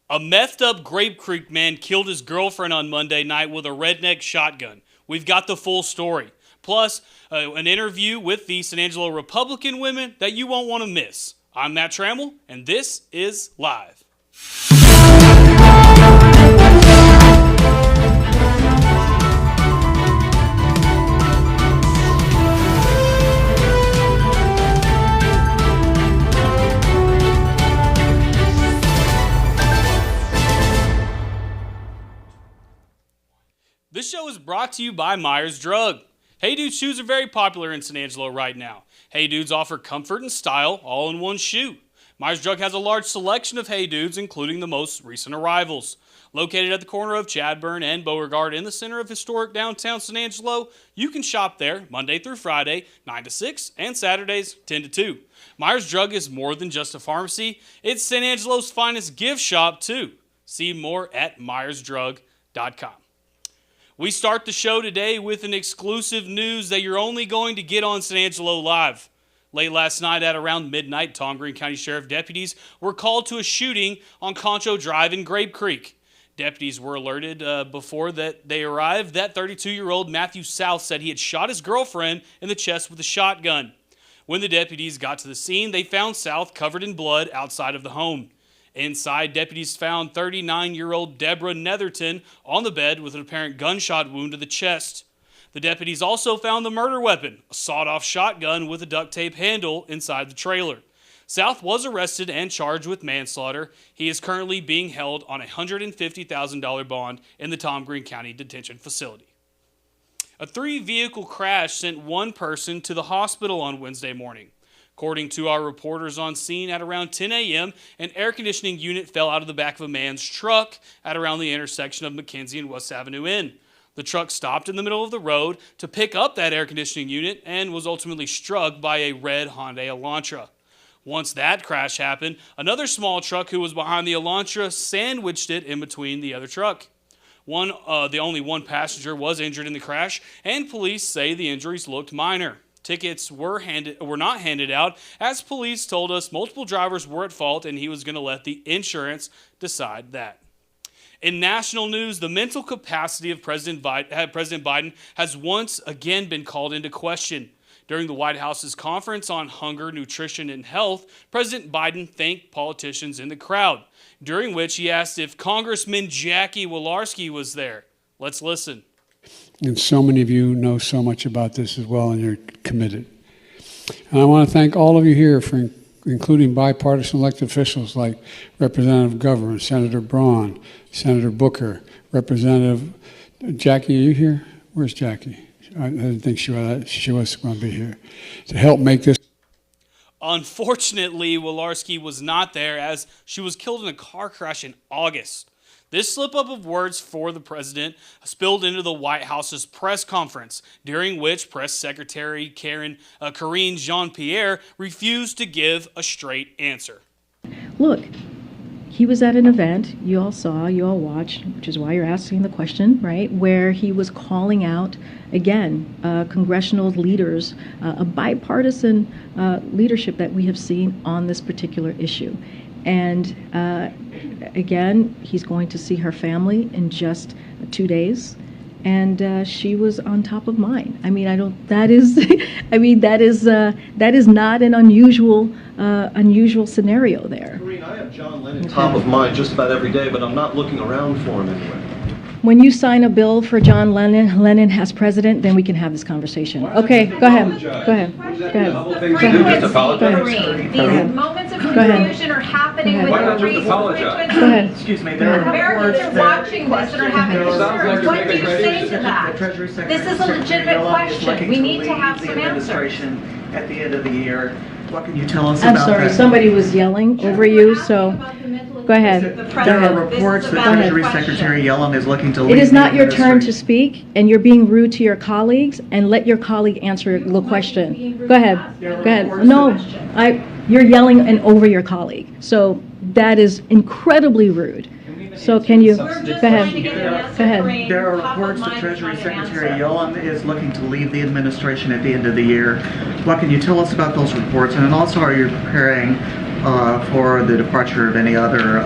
A methed up Grape Creek man killed his girlfriend on Monday night with a redneck shotgun. We've got the full story. Plus, an interview with the San Angelo Republican women that you won't want to miss. I'm Matt Trammell, and this is Live. This show is brought to you by Myers Drug. Hey Dudes shoes are very popular in San Angelo right now. Hey Dudes offer comfort and style all in one shoe. Myers Drug has a large selection of Hey Dudes, including the most recent arrivals. Located at the corner of Chadburn and Beauregard in the center of historic downtown San Angelo, you can shop there Monday through Friday, 9 to 6, and Saturdays, 10 to 2. Myers Drug is more than just a pharmacy. It's San Angelo's finest gift shop, too. See more at myersdrug.com. We start the show today with an exclusive news that you're only going to get on San Angelo Live. Late last night at around midnight, Tom Green County Sheriff deputies were called to a shooting on Concho Drive in Grape Creek. Deputies were alerted before that they arrived that 32-year-old Matthew South said he had shot his girlfriend in the chest with a shotgun. When the deputies got to the scene, they found South covered in blood outside of the home. Inside, deputies found 39-year-old Deborah Netherton on the bed with an apparent gunshot wound to the chest. The deputies also found the murder weapon, a sawed-off shotgun with a duct tape handle inside the trailer. South was arrested and charged with manslaughter. He is currently being held on a $150,000 bond in the Tom Green County Detention Facility. A 3-vehicle crash sent one person to the hospital on Wednesday morning. According to our reporters on scene, at around 10 a.m., an air conditioning unit fell out of the back of a man's truck at around the intersection of McKenzie and West Avenue N. The truck stopped in the middle of the road to pick up that air conditioning unit and was ultimately struck by a red Hyundai Elantra. Once that crash happened, another small truck who was behind the Elantra sandwiched it in between the other truck. The only one passenger was injured in the crash, and police say the injuries looked minor. Tickets were not handed out, as police told us multiple drivers were at fault and he was going to let the insurance decide that. In national news, the mental capacity of President Biden has once again been called into question. During the White House's conference on hunger, nutrition, and health, President Biden thanked politicians in the crowd, during which he asked if Congressman Jackie Walorski was there. Let's listen. And so many of you know so much about this as well, and you're committed. And I want to thank all of you here for including bipartisan elected officials like Representative Governor, Senator Braun, Senator Booker, Representative Jackie. Are you here? Where's Jackie? I didn't think she was going to be here to help make this. Unfortunately, Walorski was not there, as she was killed in a car crash in August. This slip-up of words for the president spilled into the White House's press conference, during which Press Secretary Karine Jean-Pierre refused to give a straight answer. Look, he was at an event, you all saw, you all watched, which is why you're asking the question, right, where he was calling out, again, congressional leaders, a bipartisan leadership that we have seen on this particular issue. And again, he's going to see her family in just 2 days, and she was on top of mind. I mean, that is not an unusual scenario there. Karine, I have John Lennon top of mind just about every day, but I'm not looking around for him anywhere. When you sign a bill for John Lennon as president, then we can have this conversation. Okay, go ahead. Go ahead. Go ahead. Just apologize. These moments of confusion are happening with the race. Go ahead. Excuse me. Americans are watching this and are having concerns. What do you say to that? This is a legitimate question. We need to have some answers. At the end of the year, what can you tell us about that? I'm sorry, somebody was yelling over you, so go ahead. There are reports that Treasury Secretary Yellen is looking to leave. It is not your turn to speak, and you're being rude to your colleagues, and let your colleague answer the question. Go ahead. Go ahead. No, you're yelling and over your colleague, so that is incredibly rude. So can you, go ahead. Go ahead. There are reports that Treasury Secretary Yellen is looking to leave the administration at the end of the year. What can you tell us about those reports? And also, are you preparing for the departure of any other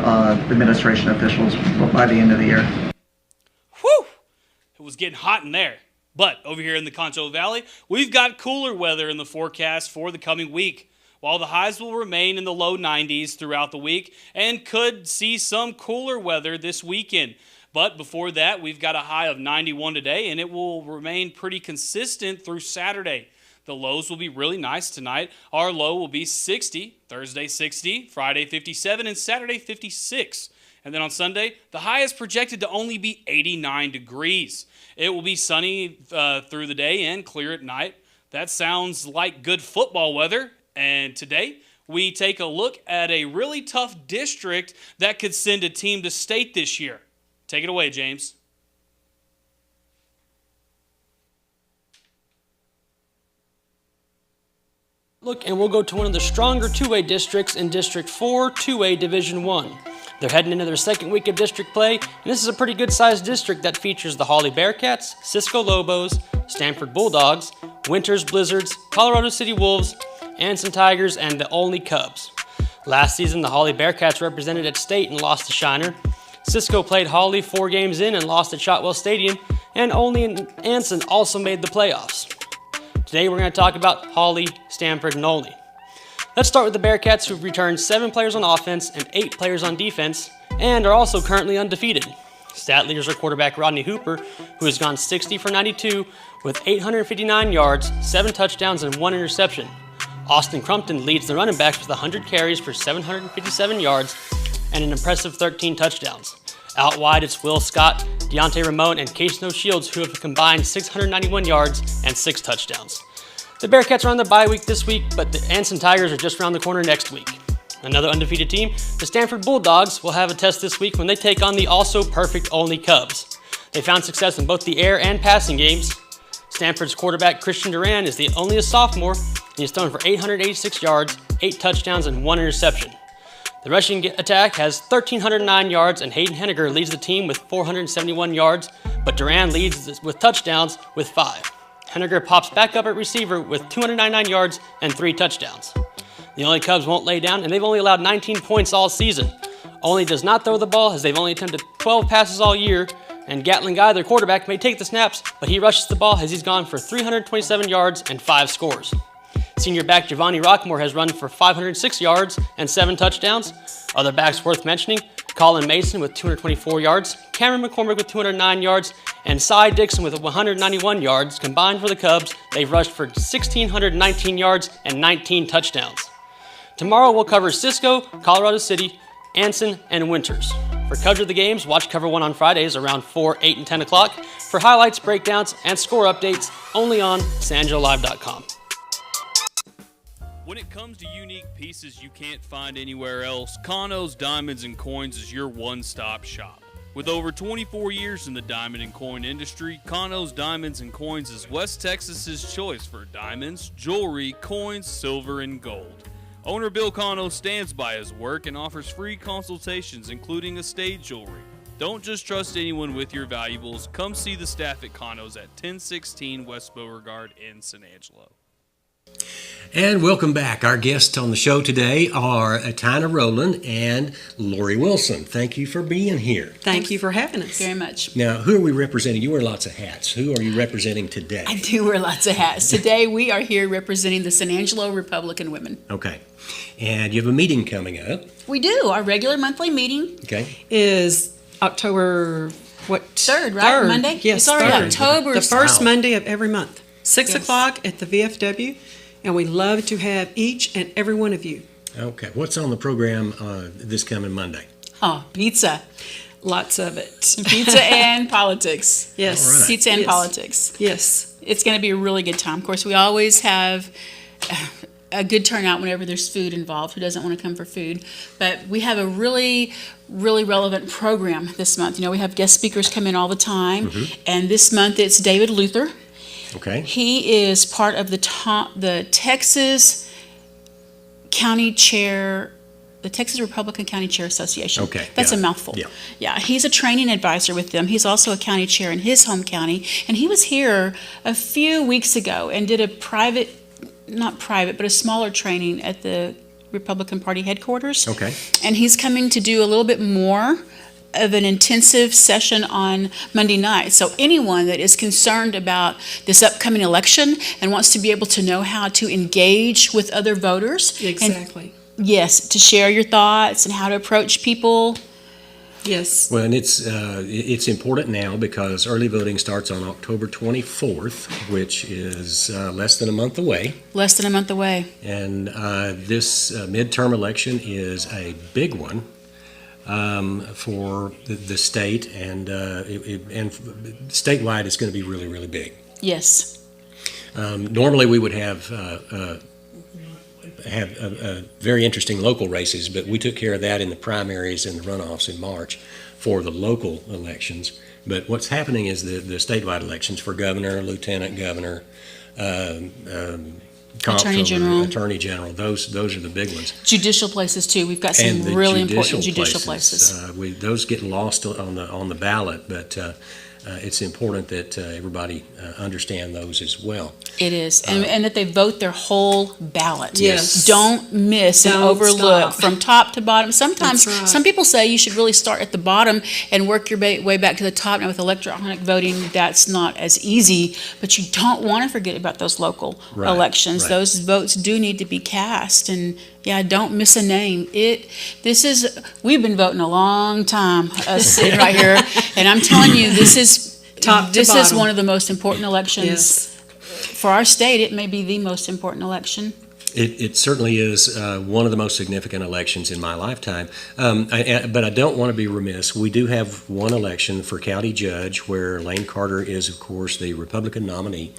administration officials by the end of the year. Whew! It was getting hot in there. But over here in the Concho Valley, we've got cooler weather in the forecast for the coming week. While the highs will remain in the low 90s throughout the week and could see some cooler weather this weekend. But before that, we've got a high of 91 today, and it will remain pretty consistent through Saturday. The lows will be really nice tonight. Our low will be 60, Thursday 60, Friday 57, and Saturday 56. And then on Sunday, the high is projected to only be 89 degrees. It will be sunny through the day and clear at night. That sounds like good football weather. And today, we take a look at a really tough district that could send a team to state this year. Take it away, James. Look, and we'll go to one of the stronger 2A districts in District 4, 2A Division 1. They're heading into their second week of district play, and this is a pretty good-sized district that features the Hawley Bearcats, Cisco Lobos, Stanford Bulldogs, Winters Blizzards, Colorado City Wolves, Anson Tigers, and the Olney Cubs. Last season, the Hawley Bearcats represented at state and lost to Shiner. Cisco played Hawley 4 games in and lost at Shotwell Stadium, and Olney and Anson also made the playoffs. Today we're going to talk about Hawley, Stanford, and Olney. Let's start with the Bearcats, who've returned 7 players on offense and 8 players on defense, and are also currently undefeated. Stat leaders are quarterback Rodney Hooper, who has gone 60 for 92 with 859 yards, 7 touchdowns, and 1 interception. Austin Crumpton leads the running backs with 100 carries for 757 yards and an impressive 13 touchdowns. Out wide, it's Will Scott, Deontay Ramon, and Case No Shields, who have combined 691 yards and 6 touchdowns. The Bearcats are on the bye week this week, but the Anson Tigers are just around the corner next week. Another undefeated team, the Stanford Bulldogs, will have a test this week when they take on the also perfect Olney Cubs. They found success in both the air and passing games. Stanford's quarterback Christian Duran is only a sophomore, and he's thrown for 886 yards, 8 touchdowns, and 1 interception. The rushing attack has 1,309 yards, and Hayden Henniger leads the team with 471 yards, but Duran leads with touchdowns with 5. Henniger pops back up at receiver with 299 yards and 3 touchdowns. The Olney Cubs won't lay down, and they've only allowed 19 points all season. Olney does not throw the ball, as they've only attempted 12 passes all year, and Gatling Guy, their quarterback, may take the snaps, but he rushes the ball as he's gone for 327 yards and 5 scores. Senior back Giovanni Rockmore has run for 506 yards and 7 touchdowns. Other backs worth mentioning, Colin Mason with 224 yards, Cameron McCormick with 209 yards, and Cy Dixon with 191 yards. Combined for the Cubs, they've rushed for 1,619 yards and 19 touchdowns. Tomorrow we'll cover Cisco, Colorado City, Anson, and Winters. For coverage of the games, watch Cover 1 on Fridays around 4, 8, and 10 o'clock for highlights, breakdowns, and score updates only on sanjolive.com. When it comes to unique pieces you can't find anywhere else, Kano's Diamonds and Coins is your one-stop shop. With over 24 years in the diamond and coin industry, Kano's Diamonds and Coins is West Texas's choice for diamonds, jewelry, coins, silver, and gold. Owner Bill Kano stands by his work and offers free consultations, including estate jewelry. Don't just trust anyone with your valuables. Come see the staff at Kano's at 1016 West Beauregard in San Angelo. And welcome back. Our guests on the show today are Tina Rowland and Lori Wilson. Thank you for being here. Thank you for having us. Very much. Now, who are we representing? You wear lots of hats. Who are you representing today? I do wear lots of hats. Today we are here representing the San Angelo Republican women. Okay. And you have a meeting coming up. We do. Our regular monthly meeting. Okay. Is October, what? 3rd, right? 3rd. Monday? Yes, It's already 3rd. October. The first Wow. Monday of every month. 6 Yes. o'clock at the VFW. And we love to have each and every one of you. Okay. What's on the program this coming Monday? Oh, pizza. Lots of it. Pizza and politics. Yes. All right. Pizza and Yes. politics. Yes. It's going to be a really good time. Of course, we always have a good turnout whenever there's food involved. Who doesn't want to come for food? But we have a really, really relevant program this month. You know, we have guest speakers come in all the time. And this month it's David Luther. Okay. He is part of the Texas County Chair, the Texas Republican County Chair Association. Okay, That's yeah. a mouthful. Yeah. Yeah, he's a training advisor with them. He's also a county chair in his home county. And he was here a few weeks ago and did a a smaller training at the Republican Party headquarters. Okay. And he's coming to do a little bit more of an intensive session on Monday night. So anyone that is concerned about this upcoming election and wants to be able to know how to engage with other voters. Exactly. And, yes, to share your thoughts and how to approach people. Yes. Well, and it's important now because early voting starts on October 24th, which is less than a month away. Less than a month away. And this midterm election is a big one for the state, and statewide it's going to be really, really big. Yes. Normally we would have very interesting local races, but we took care of that in the primaries and the runoffs in March for the local elections. But what's happening is the statewide elections for governor, lieutenant governor, Attorney General. Attorney General. Those are the big ones. Judicial places too. We've got some And the really important judicial places. Those get lost on the ballot, but it's important that everybody understand those as well. It is, and that they vote their whole ballot. Yes. Don't miss and Don't overlook stop. from top to bottom. Sometimes, That's right. some people say you should really start at the bottom and work your way back to the top. Now, with electronic voting, that's not as easy, but you don't want to forget about those local Right, elections. right. Those votes do need to be cast, and yeah, don't miss a name. We've been voting a long time, sitting right here, and I'm telling you, this is Top to this is bottom. one of the most important elections. Yes. For our state, it may be the most important election. It certainly is one of the most significant elections in my lifetime. But I don't want to be remiss. We do have one election for county judge where Lane Carter is, of course, the Republican nominee.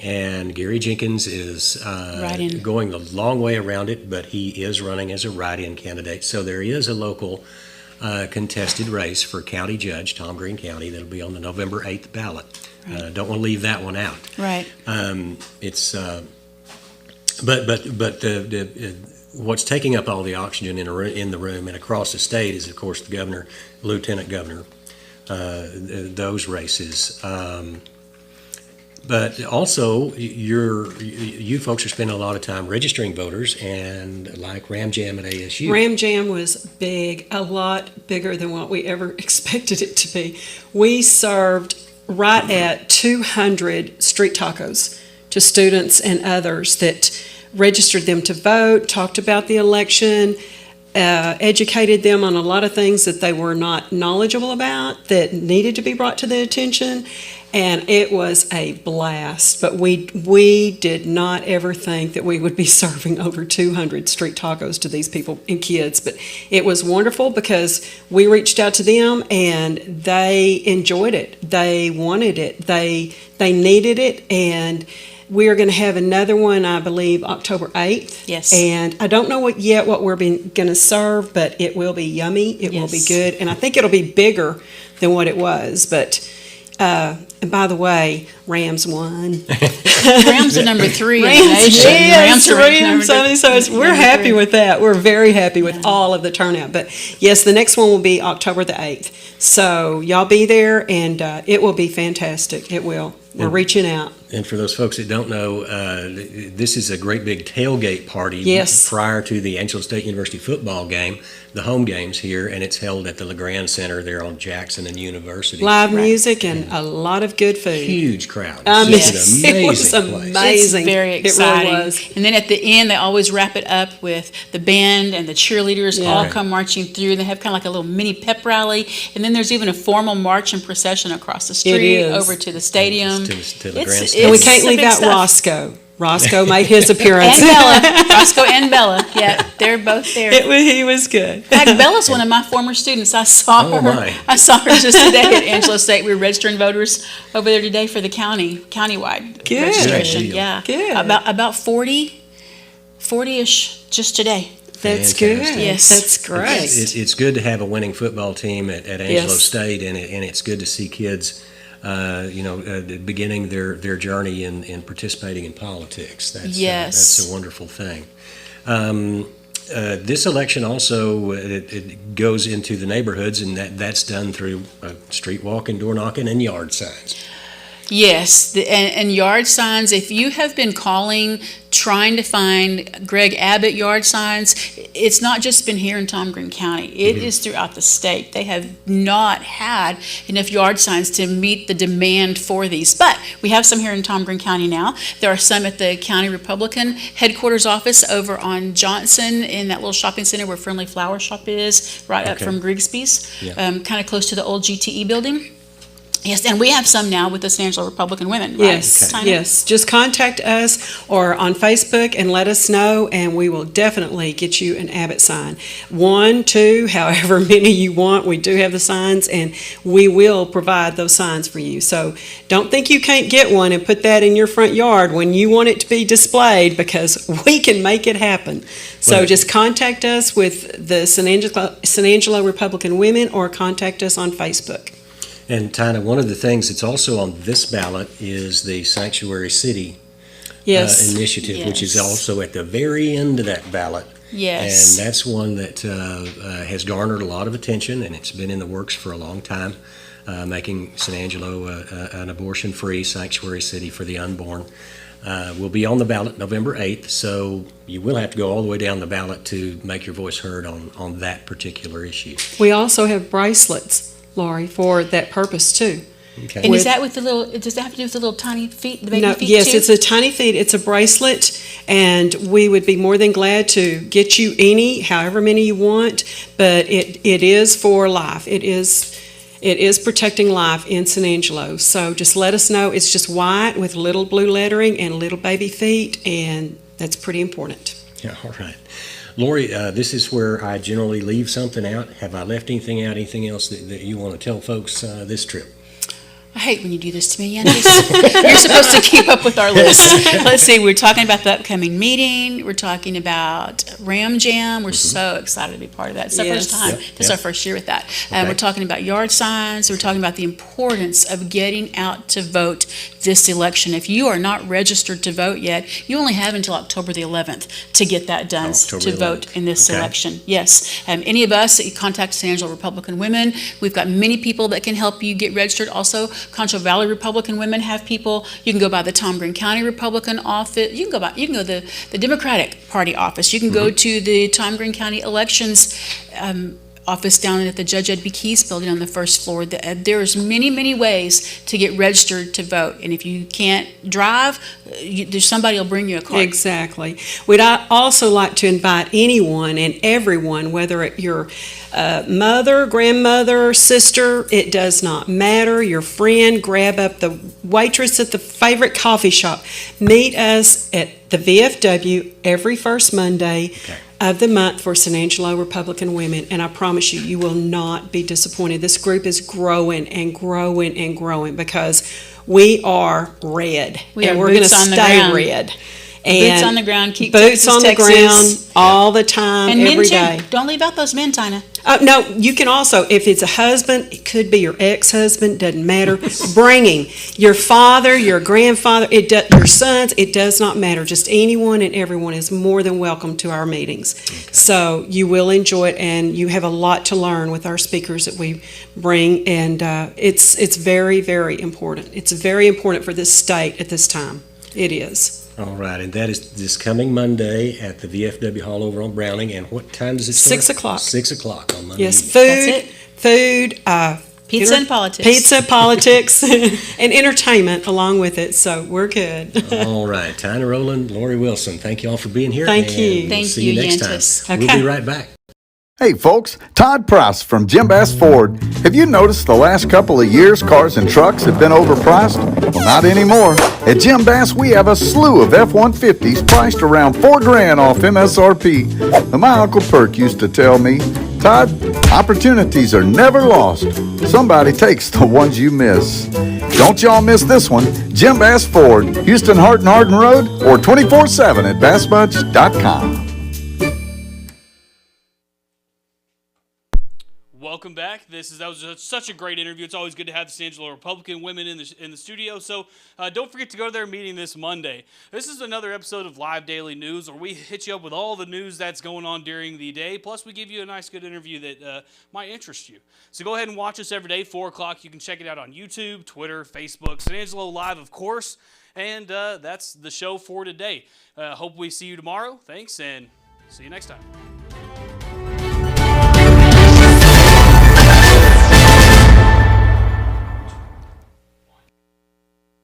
And Gary Jenkins is Write-in. going the long way around it, but he is running as a write-in candidate. So there is a local contested race for county judge, Tom Green County, that'll be on the November 8th ballot. Right. Don't want to leave that one out. Right. It's what's taking up all the oxygen in the room and across the state is, of course, the governor, lieutenant governor, those races. But also, you folks are spending a lot of time registering voters, and like Ram Jam at ASU. Ram Jam was big, a lot bigger than what we ever expected it to be. We served right at 200 street tacos to students and others that registered them to vote, talked about the election, educated them on a lot of things that they were not knowledgeable about that needed to be brought to their attention. And it was a blast, but we did not ever think that we would be serving over 200 street tacos to these people and kids. But it was wonderful because we reached out to them and they enjoyed it. They wanted it. They needed it. And we are going to have another one, I believe, October 8th. Yes. And I don't know what we're going to serve, but it will be yummy. It will be Yes. good. And I think it'll be bigger than what it was. But and by the way, Rams won. Rams are number 3 in the Rams, nation. yes, are ranked Rams. number So we're number happy 3. with that. We're very happy with all of the turnout. But yes, the next one will be October the 8th. So y'all be there, and it will be fantastic. It will. We're reaching out. And for those folks that don't know, this is a great big tailgate party Yes. prior to the Angelo State University football game, the home games here, and it's held at the LeGrand Center there on Jackson and University. Live music and a lot of good food. Huge crowd. Yes. It's It an was amazing place. amazing. It's very It really exciting. was. And then at the end, they always wrap it up with the band and the cheerleaders Yeah. all come marching through. They have kind of like a little mini pep rally. And then there's even a formal march and procession across the street is. over to the stadium. To the grandstand. And we It's can't some leave big out stuff. Roscoe. Roscoe made his appearance. And Bella. Roscoe and Bella. Yeah, they're both there. He was good. In fact, Bella's one of my former students. I saw Oh, her. my. I saw her just today at Angelo State. We were registering voters over there today for the countywide Good. registration. Good deal. Yeah, Good. about 40-ish just today. That's good. Fantastic. Yes. That's great. It's good to have a winning football team at Angelo Yes. State, and it's good to see kids, beginning their journey in participating in politics. That's a wonderful thing. This election also it goes into the neighborhoods, and that's done through street walking, door knocking, and yard signs. Yes, and yard signs, if you have been calling, trying to find Greg Abbott yard signs, it's not just been here in Tom Green County. It is throughout the state. They have not had enough yard signs to meet the demand for these. But we have some here in Tom Green County now. There are some at the County Republican headquarters office over on Johnson in that little shopping center where Friendly Flower Shop is, right up from Grigsby's, kind of close to the old GTE building. Yes, and we have some now with the San Angelo Republican Women, right? Yes, Tiny? yes. Just contact us or on Facebook and let us know, and we will definitely get you an Abbott sign. 1, 2, however many you want. We do have the signs, and we will provide those signs for you. So don't think you can't get one and put that in your front yard when you want it to be displayed, because we can make it happen. So just contact us with the San Angelo Republican Women or contact us on Facebook. And Tina, one of the things that's also on this ballot is the Sanctuary City initiative, which is also at the very end of that ballot. Yes. And that's one that has garnered a lot of attention, and it's been in the works for a long time, making San Angelo an abortion-free sanctuary city for the unborn. Will be on the ballot November 8th, so you will have to go all the way down the ballot to make your voice heard on that particular issue. We also have bracelets, Laurie, for that purpose too. Okay. And is that with the little, does that have to do with the little tiny feet, the baby feet yes, too? it's a tiny feet. It's a bracelet, and we would be more than glad to get you however many you want, but it is for life. It is protecting life in San Angelo. So just let us know. It's just white with little blue lettering and little baby feet, and that's pretty important. Yeah, all right. Lori, this is where I generally leave something out. Have I left anything out, anything else that you want to tell folks this trip? I hate when you do this to me, Yannis. You're supposed to keep up with our list. Let's see, we're talking about the upcoming meeting. We're talking about Ram Jam. We're so excited to be part of that. It's our first time. This is our first year with that. We're talking about yard signs. We're talking about the importance of getting out to vote this election. If you are not registered to vote yet, you only have until October the 11th to get that done, to vote in this election. Yes. Any of us, you contact San Angelo Republican Women. We've got many people that can help you get registered. Also, Concho Valley Republican Women have people. You can go by the Tom Green County Republican office. You can go the Democratic Party office. You can go to the Tom Green County Elections office down at the Judge Ed B. Keyes building on the first floor. There's many ways to get registered to vote. And if you can't drive, there's somebody will bring you a card. Exactly. We'd also like to invite anyone and everyone, whether it's your mother, grandmother, sister, it does not matter, your friend, grab up the waitress at the favorite coffee shop. Meet us at the VFW every first Monday of the month for San Angelo Republican Women, and I promise you, you will not be disappointed. This group is growing and growing and growing because we are red, and we're going to stay red. And boots on the ground, keep boots Texas, on the ground all the time, and every men day. Too. Don't leave out those men, Tina. No, you can also, if it's a husband, it could be your ex-husband, doesn't matter. Bring him. Your father, your grandfather, your sons, it does not matter. Just anyone and everyone is more than welcome to our meetings. So you will enjoy it, and you have a lot to learn with our speakers that we bring, and it's very, very important. It's very important for this state at this time. It is. All right, and that is this coming Monday at the VFW Hall over on Browning. And what time does it start? 6 o'clock. 6 o'clock on Monday. Yes, That's it. food, Pizza and politics. Pizza, politics, and entertainment along with it. So we're good. All right, Tina Rowland, Lori Wilson, thank you all for being here. Thank you. We'll Thank see you, next Yantis. time. Okay. We'll be right back. Hey folks, Todd Price from Jim Bass Ford. Have you noticed the last couple of years cars and trucks have been overpriced? Well, not anymore. At Jim Bass, we have a slew of F-150s priced around $4,000 off MSRP. And my Uncle Perk used to tell me, Todd, opportunities are never lost. Somebody takes the ones you miss. Don't y'all miss this one. Jim Bass Ford, Houston Hart and Hardin Road, or 24/7 at bassbudge.com. welcome back. That was such a great interview. It's always good to have the Angelo Republican women in the studio. So don't forget to go to their meeting this Monday. This is another episode of Live Daily News, where we hit you up with all the news that's going on during the day. Plus, we give you a nice, good interview that might interest you. So go ahead and watch us every day, 4 o'clock. You can check it out on YouTube, Twitter, Facebook, San Angelo Live, of course. And that's the show for today. Hope we see you tomorrow. Thanks, and see you next time.